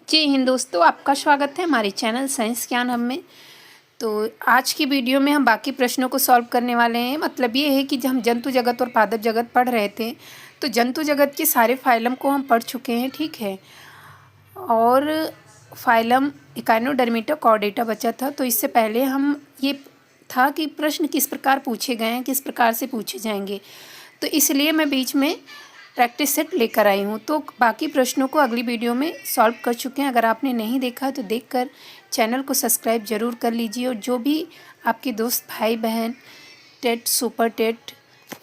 जय हिंद दोस्तों, आपका स्वागत है हमारे चैनल साइंस ज्ञान हब में। तो आज की वीडियो में हम बाकी प्रश्नों को सॉल्व करने वाले हैं। मतलब ये है कि जब हम जंतु जगत और पादप जगत पढ़ रहे थे तो जंतु जगत के सारे फाइलम को हम पढ़ चुके हैं, ठीक है। और फाइलम इकाइनोडर्मिटा कॉर्डेटा बचा था। तो इससे पहले हम ये था कि प्रश्न किस प्रकार पूछे गए हैं, किस प्रकार से पूछे जाएंगे, तो इसलिए मैं बीच में प्रैक्टिस सेट लेकर आई हूँ। तो बाकी प्रश्नों को अगली वीडियो में सॉल्व कर चुके हैं। अगर आपने नहीं देखा तो देखकर चैनल को सब्सक्राइब ज़रूर कर लीजिए। और जो भी आपके दोस्त भाई बहन टेट, सुपर टेट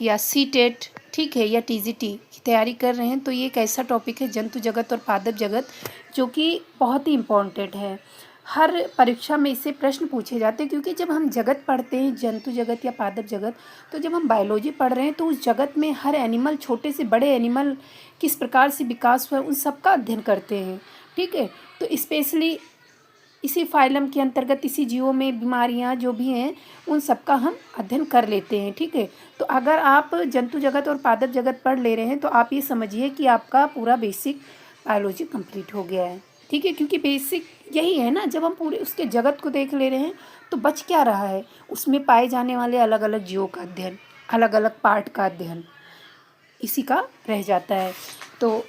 या सी टेट, ठीक है, या टीजीटी की तैयारी कर रहे हैं, तो ये एक ऐसा टॉपिक है जंतु जगत और पादप जगत जो कि बहुत ही इम्पोर्टेंट है। हर परीक्षा में इससे प्रश्न पूछे जाते हैं, क्योंकि जब हम जगत पढ़ते हैं, जंतु जगत या पादप जगत, तो जब हम बायोलॉजी पढ़ रहे हैं तो उस जगत में हर एनिमल, छोटे से बड़े एनिमल किस प्रकार से विकास हुआ, उन सब का अध्ययन करते हैं, ठीक है। तो स्पेशली इसी फाइलम के अंतर्गत इसी जीवों में बीमारियां जो भी हैं उन सब का हम अध्ययन कर लेते हैं, ठीक है। तो अगर आप जंतु जगत और पादप जगत पढ़ ले रहे हैं तो आप ये समझिए कि आपका पूरा बेसिक बायोलॉजी कंप्लीट हो गया है, ठीक है। क्योंकि बेसिक यही है ना, जब हम पूरे उसके जगत को देख ले रहे हैं तो बच क्या रहा है, उसमें पाए जाने वाले अलग अलग जीवों का अध्ययन, अलग अलग पार्ट का अध्ययन इसी का रह जाता है। तो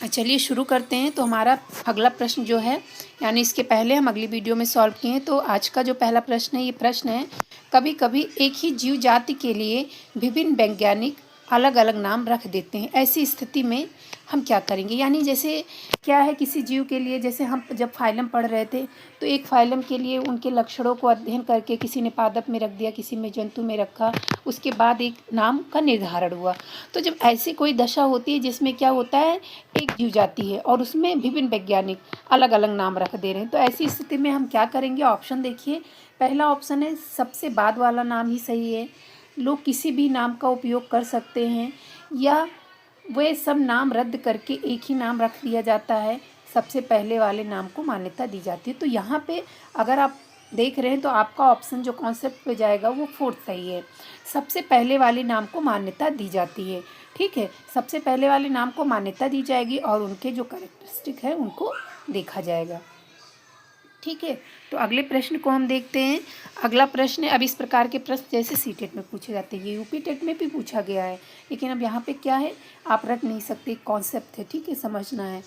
चलिए शुरू करते हैं। तो हमारा अगला प्रश्न जो है, यानी इसके पहले हम अगली वीडियो में सॉल्व किए हैं। तो आज का जो पहला प्रश्न है, ये प्रश्न है, कभी कभी एक ही जीव जाति के लिए विभिन्न वैज्ञानिक अलग अलग नाम रख देते हैं, ऐसी स्थिति में हम क्या करेंगे। यानी जैसे क्या है, किसी जीव के लिए, जैसे हम जब फाइलम पढ़ रहे थे तो एक फाइलम के लिए उनके लक्षणों को अध्ययन करके किसी ने पादप में रख दिया, किसी में जंतु में रखा, उसके बाद एक नाम का निर्धारण हुआ। तो जब ऐसी कोई दशा होती है जिसमें क्या होता है, एक जीव जाति है और उसमें विभिन्न वैज्ञानिक अलग अलग नाम रख दे रहे हैं, तो ऐसी स्थिति में हम क्या करेंगे। ऑप्शन देखिए, पहला ऑप्शन है सबसे बाद वाला नाम ही सही है, लोग किसी भी नाम का उपयोग कर सकते हैं, या वे सब नाम रद्द करके एक ही नाम रख दिया जाता है, सबसे पहले वाले नाम को मान्यता दी जाती है। तो यहाँ पे अगर आप देख रहे हैं तो आपका ऑप्शन जो कॉन्सेप्ट पे जाएगा वो फोर्थ सही है, सबसे पहले वाले नाम को मान्यता दी जाती है, ठीक है। सबसे पहले वाले नाम को मान्यता दी जाएगी और उनके जो कैरेक्टरिस्टिक है उनको देखा जाएगा, ठीक है। तो अगले प्रश्न को हम देखते हैं। अगला प्रश्न है, अब इस प्रकार के प्रश्न जैसे सी टेट में पूछे जाते हैं, ये यूपी टेट में भी पूछा गया है, लेकिन अब यहाँ पे क्या है, आप रट नहीं सकते, कॉन्सेप्ट है, ठीक है, समझना है।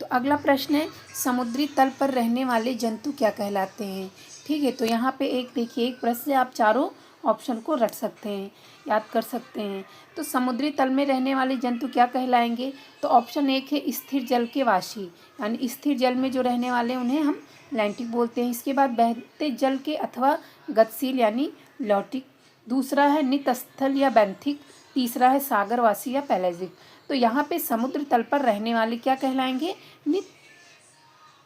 तो अगला प्रश्न है, समुद्री तल पर रहने वाले जंतु क्या कहलाते हैं, ठीक है। तो यहाँ पे एक देखिए, एक प्रश्न से आप चारों ऑप्शन को रट सकते हैं, याद कर सकते हैं। तो समुद्री तल में रहने वाले जंतु क्या कहलाएंगे, तो ऑप्शन एक है स्थिर जल के वासी, यानी स्थिर जल में जो रहने वाले उन्हें हम लैंटिक बोलते हैं। इसके बाद बहते जल के अथवा गतिशील यानी लौटिक, दूसरा है नित स्थल या बैंथिक, तीसरा है सागरवासी या पैलेजिक। तो यहाँ पे समुद्र तल पर रहने वाले क्या कहलाएंगे,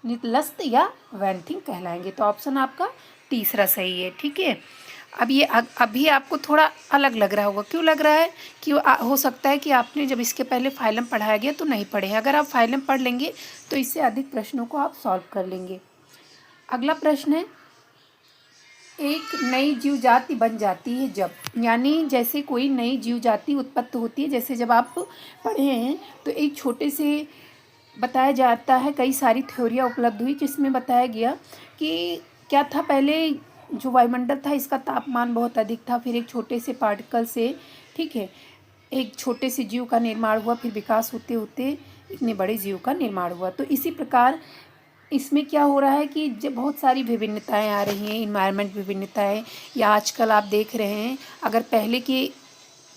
नितलस्थ या वैंथिक कहलाएंगे। तो ऑप्शन आपका तीसरा सही है, ठीक है। अब ये अभी आपको थोड़ा अलग लग रहा होगा, क्यों लग रहा है कि हो सकता है कि आपने जब इसके पहले फाइलम पढ़ाया गया तो नहीं पढ़े हैं। अगर आप फाइलम पढ़ लेंगे तो इससे अधिक प्रश्नों को आप सॉल्व कर लेंगे। अगला प्रश्न है, एक नई जीव जाति बन जाती है जब, यानी जैसे कोई नई जीव जाति उत्पत्ति होती है, जैसे जब आप पढ़े हैं तो एक छोटे से बताया जाता है, कई सारी थ्योरियाँ उपलब्ध हुई जिसमें बताया गया कि क्या था, पहले जो वायुमंडल था इसका तापमान बहुत अधिक था, फिर एक छोटे से पार्टिकल से, ठीक है, एक छोटे से जीव का निर्माण हुआ, फिर विकास होते होते इतने बड़े जीव का निर्माण हुआ। तो इसी प्रकार इसमें क्या हो रहा है कि जब बहुत सारी विभिन्नताएं आ रही हैं, इन्वायरमेंट विभिन्नताएं, या आजकल आप देख रहे हैं अगर पहले की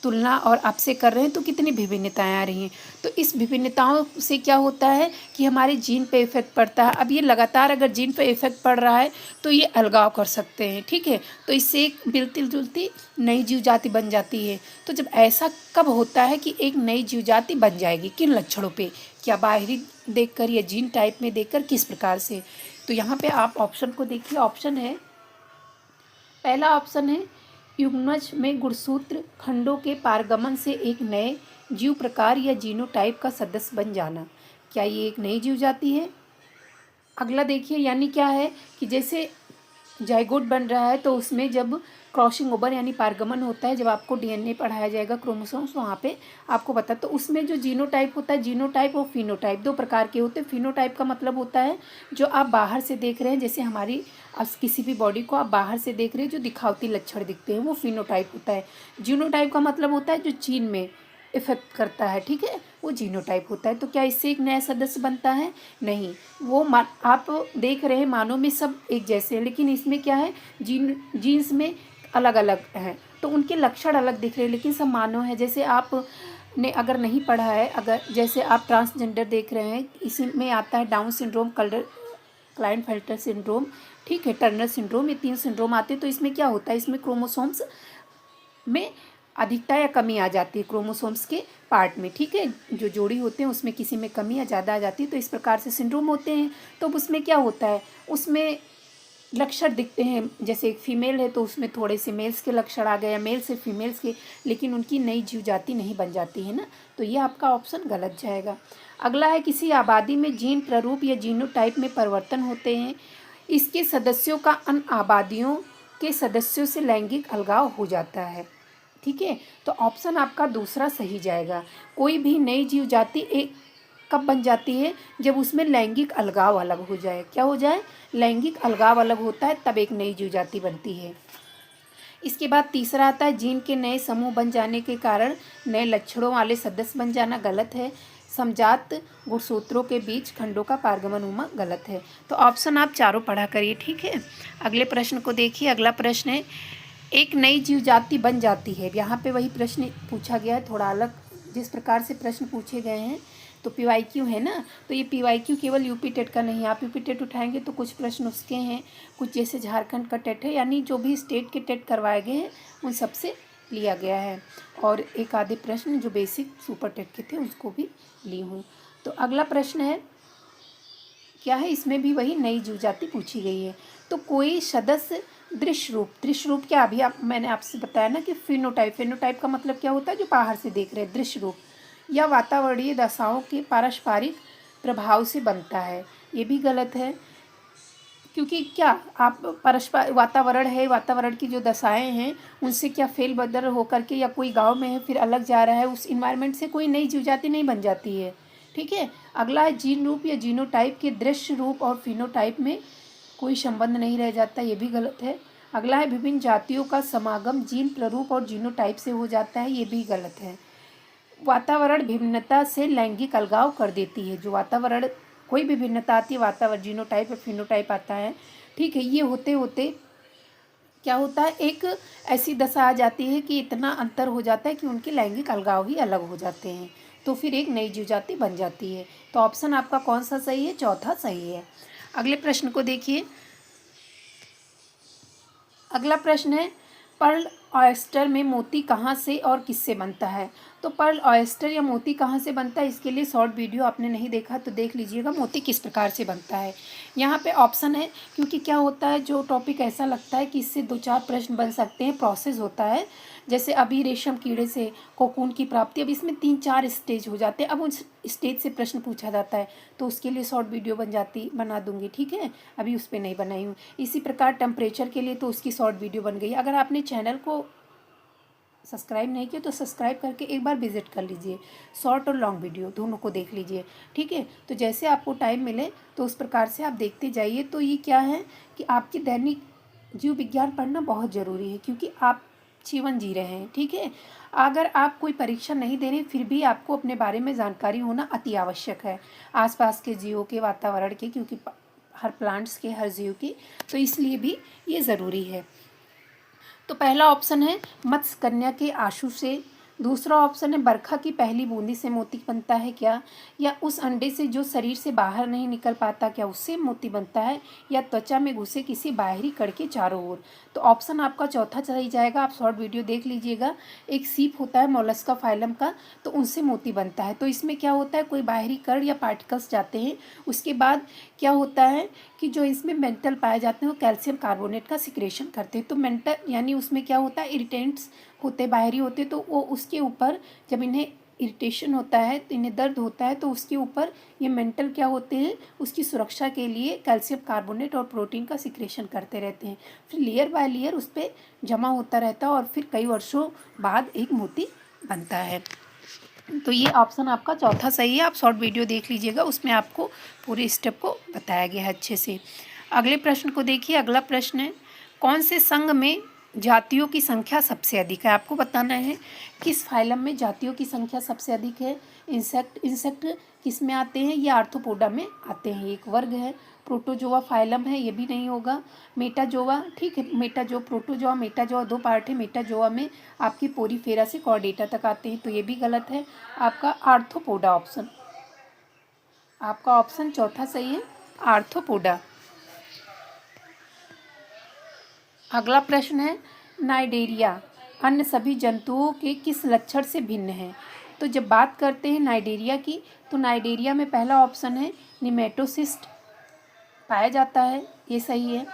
तुलना और अब से कर रहे हैं तो कितनी विभिन्नताएं आ रही हैं। तो इस विभिन्नताओं से क्या होता है कि हमारे जीन पे इफेक्ट पड़ता है। अब ये लगातार अगर जीन पे इफेक्ट पड़ रहा है तो ये अलगाव कर सकते हैं, ठीक है। तो इससे एक मिलती जुलती नई जीव जाति बन जाती है। तो जब ऐसा कब होता है कि एक नई जीव जाति बन जाएगी, किन लक्षणों पे, क्या बाहरी देखकर या जीन टाइप में देखकर, किस प्रकार से। तो यहाँ पे आप ऑप्शन को देखिए, ऑप्शन है, पहला ऑप्शन है युग्मज में गुणसूत्र खंडों के पारगमन से एक नए जीव प्रकार या जीनोटाइप का सदस्य बन जाना, क्या ये एक नई जीव जाति है। अगला देखिए, यानी क्या है कि जैसे जाइगोट बन रहा है, तो उसमें जब क्रॉसिंग ओवर यानी पारगमन होता है, जब आपको डीएनए पढ़ाया जाएगा क्रोमोसोम्स, वहाँ पे आपको बता, तो उसमें जो जीनोटाइप होता है, जीनोटाइप और फिनोटाइप दो प्रकार के होते हैं। फिनोटाइप का मतलब होता है जो आप बाहर से देख रहे हैं, जैसे हमारी किसी भी बॉडी को आप बाहर से देख रहे हैं जो दिखावटी लक्षण दिखते हैं, वो फिनोटाइप होता है। जीनोटाइप का मतलब होता है जो जीन में इफेक्ट करता है, ठीक है, वो जीनोटाइप होता है। तो क्या इससे एक नया सदस्य बनता है? नहीं। वो आप देख रहे हैं मानव में सब एक जैसे हैं, लेकिन इसमें क्या है, जीन्स में अलग अलग हैं, तो उनके लक्षण अलग दिख रहे हैं, लेकिन सब मानव है। जैसे आप ने अगर नहीं पढ़ा है, अगर जैसे आप ट्रांसजेंडर देख रहे हैं, इसी में आता है डाउन सिंड्रोम, क्लाइनफेल्टर सिंड्रोम, ठीक है, टर्नर सिंड्रोम, ये 3 सिंड्रोम आते हैं। तो इसमें क्या होता है, इसमें क्रोमोसोम्स में अधिकता या कमी आ जाती है, क्रोमोसोम्स के पार्ट में, ठीक है, जो जोड़ी होते हैं उसमें किसी में कमी या ज़्यादा आ जाती है, तो इस प्रकार से सिंड्रोम होते हैं। तो उसमें क्या होता है, उसमें लक्षण दिखते हैं, जैसे एक फीमेल है तो उसमें थोड़े से मेल्स के लक्षण आ गए, या मेल से फीमेल्स के, लेकिन उनकी नई जीव जाति नहीं बन जाती है ना, तो ये आपका ऑप्शन गलत जाएगा। अगला है, किसी आबादी में जीन प्रारूप या जीनोटाइप में परिवर्तन होते हैं, इसके सदस्यों का अन्य आबादियों के सदस्यों से लैंगिक अलगाव हो जाता है, ठीक है, तो ऑप्शन आपका दूसरा सही जाएगा। कोई भी नई जीव जाति एक कब बन जाती है, जब उसमें लैंगिक अलगाव अलग हो जाए। क्या हो जाए, लैंगिक अलगाव अलग होता है, तब एक नई जीव जाति बनती है। इसके बाद तीसरा आता है, जीन के नए समूह बन जाने के कारण नए लक्षणों वाले सदस्य बन जाना, गलत है। समजात गुणसूत्रों के बीच खंडों का पारगमन होना, गलत है। तो ऑप्शन आप चारों पढ़ा करिए, ठीक है। अगले प्रश्न को देखिए। अगला प्रश्न है, एक नई जीव जाति बन जाती है। यहाँ पे वही प्रश्न पूछा गया है, थोड़ा अलग जिस प्रकार से प्रश्न पूछे गए हैं, तो पीवाईक्यू है ना, तो ये पीवाईक्यू केवल यूपी टेट का नहीं है। आप यूपी टेट उठाएंगे तो कुछ प्रश्न उसके हैं, कुछ जैसे झारखंड का टेट है, यानी जो भी स्टेट के टेट करवाए गए हैं उन सबसे लिया गया है, और एक आधे प्रश्न जो बेसिक सुपर टेट के थे उसको भी ली हूँ। तो अगला प्रश्न है, क्या है, इसमें भी वही नई जीव जाति पूछी गई है। तो कोई सदस्य दृश्य रूप क्या, अभी मैंने आपसे बताया ना कि फिनोटाइप का मतलब क्या होता है, जो बाहर से देख रहे हैं, दृश्य रूप, या वातावरणीय दशाओं के पारस्परिक प्रभाव से बनता है, ये भी गलत है। क्योंकि क्या आप परस्पर वातावरण है, वातावरण की जो दशाएं हैं उनसे क्या फेल बदल होकर के, या कोई गांव में है फिर अलग जा रहा है, उस इन्वायरमेंट से कोई नई जीव जाति नहीं बन जाती है, ठीक है। अगला है, जीन रूप या जीनोटाइप के दृश्य रूप और फिनोटाइप में कोई संबंध नहीं रह जाता, ये भी गलत है। अगला है, विभिन्न जातियों का समागम जीन प्रारूप और जीनोटाइप से हो जाता है, ये भी गलत है। वातावरण भिन्नता से लैंगिक अलगाव कर देती है, जो वातावरण कोई भी भिन्नता आती है, वातावरण जीनोटाइप या फिनोटाइप आता है, ठीक है, ये होते होते क्या होता है, एक ऐसी दशा आ जाती है कि इतना अंतर हो जाता है कि उनके लैंगिक अलगाव ही अलग हो जाते हैं, तो फिर एक नई जीव जाति बन जाती है। तो ऑप्शन आपका कौन सा सही है, चौथा सही है। अगले प्रश्न को देखिए। अगला प्रश्न है, पर्ल ऑयस्टर में मोती कहाँ से और किससे बनता है। तो पर्ल ऑयस्टर या मोती कहाँ से बनता है, इसके लिए शॉर्ट वीडियो आपने नहीं देखा तो देख लीजिएगा, मोती किस प्रकार से बनता है। यहाँ पे ऑप्शन है, क्योंकि क्या होता है, जो टॉपिक ऐसा लगता है कि इससे 2-4 प्रश्न बन सकते हैं, प्रोसेस होता है, जैसे अभी रेशम कीड़े से कोकून की प्राप्ति, अब इसमें 3-4 स्टेज हो जाते हैं, अब उस स्टेज से प्रश्न पूछा जाता है, तो उसके लिए शॉर्ट वीडियो बना दूंगी, ठीक है, अभी उस पर नहीं बनाई हूँ। इसी प्रकार टेम्परेचर के लिए तो उसकी शॉर्ट वीडियो बन गई। अगर आपने चैनल को सब्सक्राइब नहीं किया तो सब्सक्राइब करके एक बार विजिट कर लीजिए, शॉर्ट और लॉन्ग वीडियो दोनों को देख लीजिए, ठीक है। तो जैसे आपको टाइम मिले तो उस प्रकार से आप देखते जाइए। तो ये क्या है कि आपकी दैनिक जीव विज्ञान पढ़ना बहुत ज़रूरी है, क्योंकि आप जीवन जी रहे हैं, ठीक है। अगर आप कोई परीक्षा नहीं दे रहे फिर भी आपको अपने बारे में जानकारी होना अति आवश्यक है, आसपास के जीवों के, वातावरण के, क्योंकि हर प्लांट्स के, हर जीव की, तो इसलिए भी ये ज़रूरी है। तो पहला ऑप्शन है मत्स्य कन्या के आंसू से। दूसरा ऑप्शन है बरखा की पहली बूंदी से मोती बनता है क्या, या उस अंडे से जो शरीर से बाहर नहीं निकल पाता, क्या उससे मोती बनता है, या त्वचा में घुसे किसी बाहरी कण के चारों ओर। तो ऑप्शन आपका चौथा सही जाएगा, आप शॉर्ट वीडियो देख लीजिएगा। एक सीप होता है मोलस्का फाइलम का, तो उनसे मोती बनता है। तो इसमें क्या होता है, कोई बाहरी कण या पार्टिकल्स जाते हैं, उसके बाद क्या होता है कि जो इसमें मेंटल पाए जाते हैं वो कैल्शियम कार्बोनेट का सिक्रेशन करते हैं। तो मेंटल यानी उसमें क्या होता है, इरिटेंट्स होते, बाहरी होते, तो वो उसके ऊपर जब इन्हें इरिटेशन होता है, तो इन्हें दर्द होता है, तो उसके ऊपर ये मेंटल क्या होते हैं, उसकी सुरक्षा के लिए कैल्शियम कार्बोनेट और प्रोटीन का सिक्रेशन करते रहते हैं। फिर लेयर बाय लेयर उस पर जमा होता रहता है और फिर कई वर्षों बाद एक मोती बनता है। तो ये ऑप्शन आपका चौथा सही है। आप शॉर्ट वीडियो देख लीजिएगा, उसमें आपको पूरे स्टेप को बताया गया है अच्छे से। अगले प्रश्न को देखिए। अगला प्रश्न है, कौन से संघ में जातियों की संख्या सबसे अधिक है? आपको बताना है किस फाइलम में जातियों की संख्या सबसे अधिक है। इंसेक्ट किस में आते हैं? ये आर्थ्रोपोडा में आते हैं, एक वर्ग है। प्रोटोजोआ फाइलम है, ये भी नहीं होगा। मेटाजोआ, ठीक है, प्रोटोजोआ मेटाजोआ दो पार्ट है। मेटाजोआ में आपकी पोरीफेरा से कॉर्डेटा तक आते हैं, तो ये भी गलत है। आपका आर्थ्रोपोडा ऑप्शन, आपका ऑप्शन चौथा सही है, आर्थ्रोपोडा। अगला प्रश्न है, नाइडेरिया अन्य सभी जंतुओं के किस लक्षण से भिन्न है? तो जब बात करते हैं नाइडेरिया की, तो नाइडेरिया में पहला ऑप्शन है निमेटोसिस्ट पाया जाता है, ये सही है।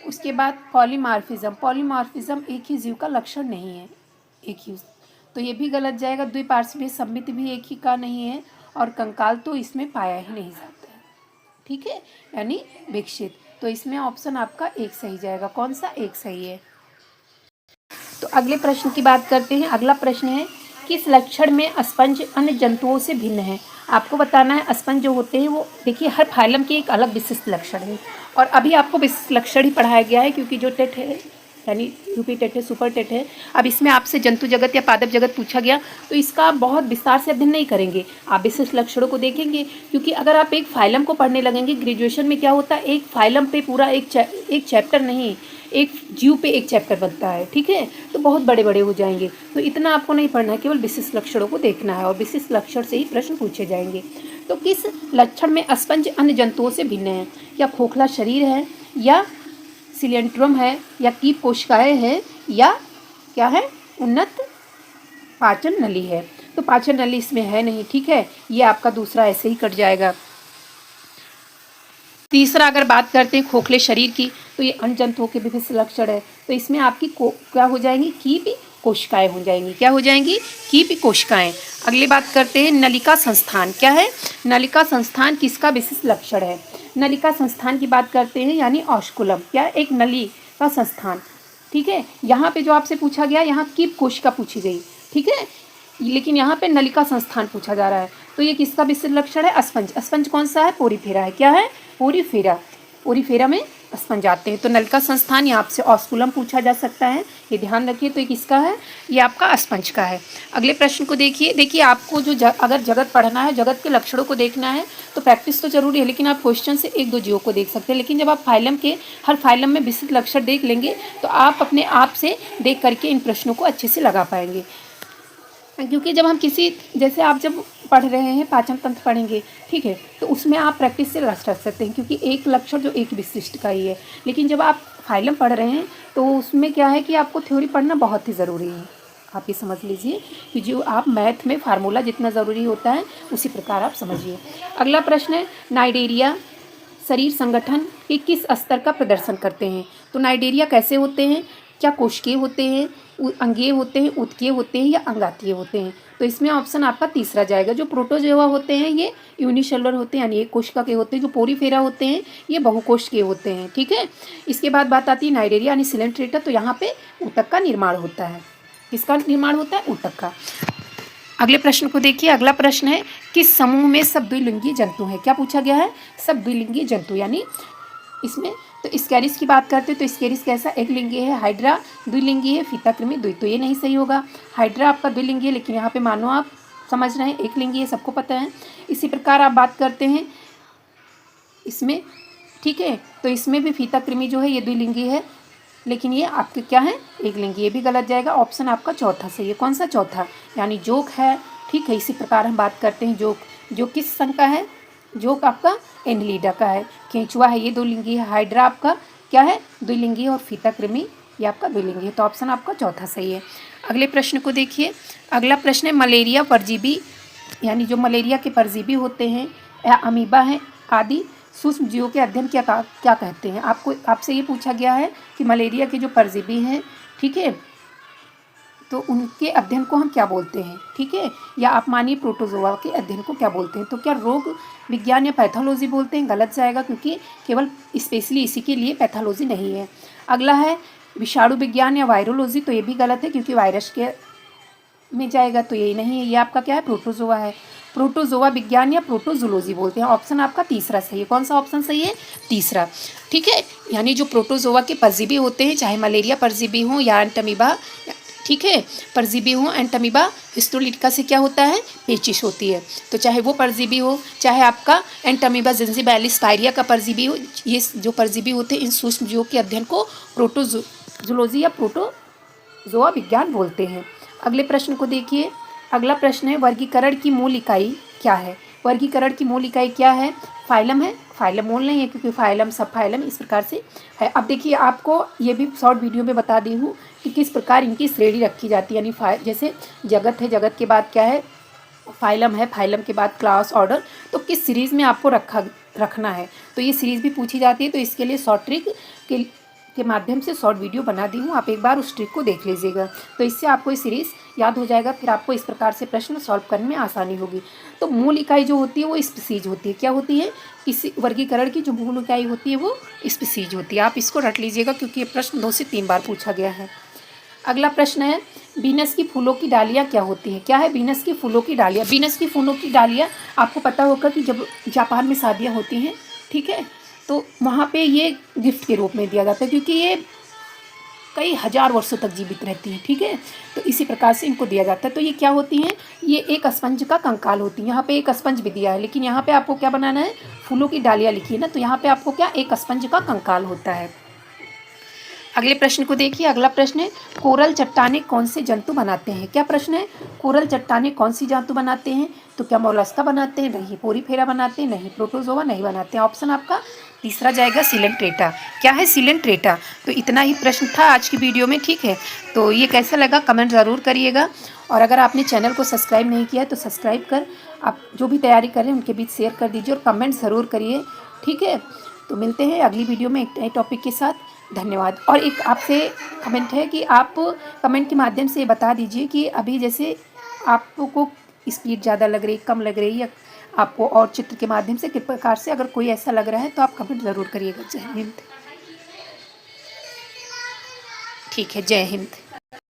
उसके बाद पॉलीमार्फिज्म एक ही जीव का लक्षण नहीं है, एक ही, तो ये भी गलत जाएगा। द्विपार्श्वीय सममित भी एक ही का नहीं है, और कंकाल तो इसमें पाया ही नहीं जाता है, ठीक है, यानी विकसित। तो इसमें ऑप्शन आपका एक सही जाएगा। कौन सा? एक सही है। तो अगले प्रश्न की बात करते हैं। अगला प्रश्न है, किस लक्षण में स्पंज अन्य जंतुओं से भिन्न है? आपको बताना है स्पंज जो होते हैं वो, देखिए हर फाइलम की एक अलग विशिष्ट लक्षण है, और अभी आपको विशिष्ट लक्षण ही पढ़ाया गया है, क्योंकि जो टेट है यानी यूपी टेट है, सुपर टेट है। अब इसमें आपसे जंतु जगत या पादप जगत पूछा गया, तो इसका आप बहुत विस्तार से अध्ययन नहीं करेंगे, आप विशिष्ट लक्षणों को देखेंगे। क्योंकि अगर आप एक फाइलम को पढ़ने लगेंगे, ग्रेजुएशन में क्या होता है, एक फाइलम पे पूरा एक चैप्टर नहीं, एक जीव पे एक चैप्टर बनता है, ठीक है, तो बहुत बड़े बड़े हो जाएंगे। तो इतना आपको नहीं पढ़ना है, केवल विशिष्ट लक्षणों को देखना है, और विशिष्ट लक्षण से ही प्रश्न पूछे जाएंगे। तो किस लक्षण में स्पंज अन्य जंतुओं से भिन्न है? या खोखला शरीर है, या सिलेंट्रम है, या कीप कोशिकाएं है, या क्या है, उन्नत पाचन नली है? तो पाचन नली इसमें है नहीं, ठीक है, ये आपका दूसरा ऐसे ही कट जाएगा। तीसरा अगर बात करते हैं खोखले शरीर की, तो ये अन्य जंतुओं के विभिन्न लक्षण है, तो इसमें आपकी क्या हो जाएंगी, कीप कोशिकाएं हो जाएंगी। क्या हो जाएंगी? कीप कोशिकाएं। अगली बात करते हैं, नलिका संस्थान क्या है? नलिका संस्थान किसका विशिष्ट लक्षण है? नलिका संस्थान की बात करते हैं, यानी ऑस्कुलम, क्या एक नली का संस्थान, ठीक है। यहाँ पे जो आपसे पूछा गया, यहाँ कीप कोशिका पूछी गई, ठीक है, लेकिन यहाँ पे नलिका संस्थान पूछा जा रहा है, तो ये किसका विशिष्ट लक्षण है? स्पंज। स्पंज कौन सा है? पोरीफेरा है। क्या है? पोरीफेरा। पोरीफेरा में स्पंज आते हैं। तो नलिका संस्थान यहाँ से ऑस्कुलम पूछा जा सकता है, ये ध्यान रखिए। तो ये किसका है? ये आपका स्पंज का है। अगले प्रश्न को देखिए आपको जो अगर जगत पढ़ना है, जगत के लक्षणों को देखना है, तो प्रैक्टिस तो जरूरी है, लेकिन आप क्वेश्चन से एक दो जीवों को देख सकते हैं। लेकिन जब आप फाइलम के हर फाइलम में विशिष्ट लक्षण देख लेंगे, तो आप अपने आप से देख करके इन प्रश्नों को अच्छे से लगा पाएंगे। क्योंकि जब हम जैसे आप जब पढ़ रहे हैं, पाचन तंत्र पढ़ेंगे, ठीक है, तो उसमें आप प्रैक्टिस से रख सकते हैं, क्योंकि एक लक्षण जो एक विशिष्ट का ही है। लेकिन जब आप फाइलम पढ़ रहे हैं, तो उसमें क्या है कि आपको थ्योरी पढ़ना बहुत ही ज़रूरी है। आप ये समझ लीजिए कि जो आप मैथ में फार्मूला जितना ज़रूरी होता है, उसी प्रकार आप समझिए। अगला प्रश्न है, नाइडेरिया शरीर संगठन के किस स्तर का प्रदर्शन करते हैं? तो नाइडेरिया कैसे होते हैं? क्या कोशिकीय होते हैं, अंगीय होते हैं, उत्कीय होते हैं, या अंगातीय होते हैं? तो इसमें ऑप्शन आपका तीसरा जाएगा। जो प्रोटोजोआ होते हैं ये यूनिसेलुलर होते हैं, यानी एक कोशिका के होते हैं। जो पोरीफेरा होते हैं ये बहुकोश के होते हैं, ठीक है। इसके बाद बात आती है नाइडेरिया यानी सिलेंट्रेटा, तो यहाँ पे ऊतक का निर्माण होता है। किसका निर्माण होता है? ऊतक का। अगले प्रश्न को देखिए। अगला प्रश्न है, किस समूह में सब द्विलिंगी जंतु है? क्या पूछा गया है? सब द्विलिंगी जंतु, यानी इसमें तो स्कैरिस की बात करते हैं, तो स्कैरिस कैसा? एक लिंगी है। हाइड्रा द्विलिंगी है। फीताकृमि द्वि, तो ये नहीं सही होगा। हाइड्रा आपका द्विलिंगी है, लेकिन यहाँ पे मानो आप समझ रहे हैं एक लिंगी है, सबको पता है। इसी प्रकार आप बात करते हैं इसमें, ठीक है, तो इसमें भी फीताकृमि जो है ये द्विलिंगी है, लेकिन ये आपके क्या है? एक लिंगी। ये भी गलत जाएगा। ऑप्शन आपका चौथा सही है। कौन सा? चौथा, यानी जोक है, ठीक है। इसी प्रकार हम बात करते हैं जोक, जो किस संघ का है? जोक आपका एनलीडा का है। केंचुआ है, ये द्विलिंगी है। हाइड्रा आपका क्या है? द्विलिंगी, और फीताकृमि ये आपका द्विलिंगी है। तो ऑप्शन आपका चौथा सही है। अगले प्रश्न को देखिए। अगला प्रश्न है, मलेरिया परजीवी, यानी जो मलेरिया के परजीवी होते हैं या अमीबा हैं आदि सूक्ष्म जीवों के अध्ययन क्या कहते हैं? आपसे ये पूछा गया है कि मलेरिया के जो परजीवी हैं, ठीक है, तो उनके अध्ययन को हम क्या बोलते हैं, ठीक है। या आप मानिए प्रोटोजोआ के अध्ययन को क्या बोलते हैं, तो क्या रोग विज्ञान या पैथोलॉजी बोलते हैं, गलत जाएगा क्योंकि केवल स्पेशली इसी के लिए पैथोलॉजी नहीं है। अगला है विषाणु विज्ञान या वायरोलॉजी, तो ये भी गलत है क्योंकि वायरस के में जाएगा, तो यही नहीं है। ये आपका क्या है, प्रोटोजोआ है। प्रोटोजोआ विज्ञान या प्रोटोजोलॉजी बोलते हैं। ऑप्शन आपका तीसरा सही है। कौन सा ऑप्शन सही है, तीसरा, ठीक है। यानी जो प्रोटोजोआ के परजीवी होते हैं, चाहे मलेरिया परजीवी हो या एंटमीबा, ठीक है, परजीवी हो, एंटमीबा हिस्टोलिटिका से क्या होता है, पेचिश होती है, तो चाहे वो परजीवी हो, चाहे आपका एंटमीबा जिंजिबैलिस पायरिया का परजीवी हो, ये जो परजीवी होते हैं इन सूक्ष्म जीवों के अध्ययन को प्रोटोजोलॉजी या प्रोटोजोआ विज्ञान बोलते हैं। अगले प्रश्न को देखिए। अगला प्रश्न है वर्गीकरण की मूल इकाई क्या है। वर्गीकरण की मूल इकाई क्या है, फाइलम है, फाइलम मूल नहीं है क्योंकि फाइलम सब फाइलम इस प्रकार से है। अब देखिए आपको ये भी शॉर्ट वीडियो में बता दी हूँ कि किस प्रकार इनकी श्रेणी रखी जाती है। यानी जैसे जगत है, जगत के बाद क्या है, फाइलम है, फाइलम के बाद क्लास, ऑर्डर, तो किस सीरीज़ में आपको रखना है, तो ये सीरीज़ भी पूछी जाती है। तो इसके लिए शॉर्ट ट्रिक के माध्यम से शॉर्ट वीडियो बना दी हूँ, आप एक बार उस ट्रिक को देख लीजिएगा, तो इससे आपको ये सीरीज़ याद हो जाएगा। फिर आपको इस प्रकार से प्रश्न सॉल्व करने में आसानी होगी। तो मूल इकाई जो होती है वो स्पीसीज होती है। क्या होती है, किसी वर्गीकरण की जो मूल इकाई होती है वो स्पीसीज होती है। आप इसको रट लीजिएगा क्योंकि ये प्रश्न 2 से 3 बार पूछा गया है। अगला प्रश्न है वीनस की फूलों की डालियाँ क्या होती है। क्या है वीनस की फूलों की डालियाँ। वीनस की फूलों की डालियाँ आपको पता होगा कि जब जापान में शादियाँ होती हैं, ठीक है, तो वहाँ पे ये गिफ्ट के रूप में दिया जाता है क्योंकि ये कई हज़ार वर्षों तक जीवित रहती हैं, ठीक है, तो इसी प्रकार से इनको दिया जाता है। तो ये क्या होती हैं, ये एक स्पंज का कंकाल होती है। यहाँ पे एक स्पंज भी दिया है लेकिन यहाँ पे आपको क्या बनाना है, फूलों की डालियाँ लिखी है ना, तो यहाँ पे आपको क्या, एक स्पंज का कंकाल होता है। अगले प्रश्न को देखिए। अगला प्रश्न है कोरल चट्टानें कौन से जंतु बनाते हैं। क्या प्रश्न है, कोरल चट्टानें कौन सी जंतु बनाते हैं, तो क्या मोलस्का बनाते हैं, नहीं, पोरीफेरा बनाते हैं, नहीं, प्रोटोजोआ नहीं बनाते हैं। ऑप्शन आपका तीसरा जाएगा सिलेंट्रेटा। क्या है, सिलेंट्रेटा। तो इतना ही प्रश्न था आज की वीडियो में, ठीक है। तो ये कैसा लगा कमेंट ज़रूर करिएगा, और अगर आपने चैनल को सब्सक्राइब नहीं किया है तो सब्सक्राइब कर आप जो भी तैयारी करें उनके बीच शेयर कर दीजिए और कमेंट ज़रूर करिए, ठीक है। तो मिलते हैं अगली वीडियो में एक नए टॉपिक के साथ। धन्यवाद। और एक आपसे कमेंट है कि आप कमेंट के माध्यम से बता दीजिए कि अभी जैसे आपको स्पीड ज़्यादा लग रही, कम लग रही, या आपको और चित्र के माध्यम से किस प्रकार से अगर कोई ऐसा लग रहा है तो आप कमेंट ज़रूर करिएगा। जय हिंद। ठीक है, जय हिंद।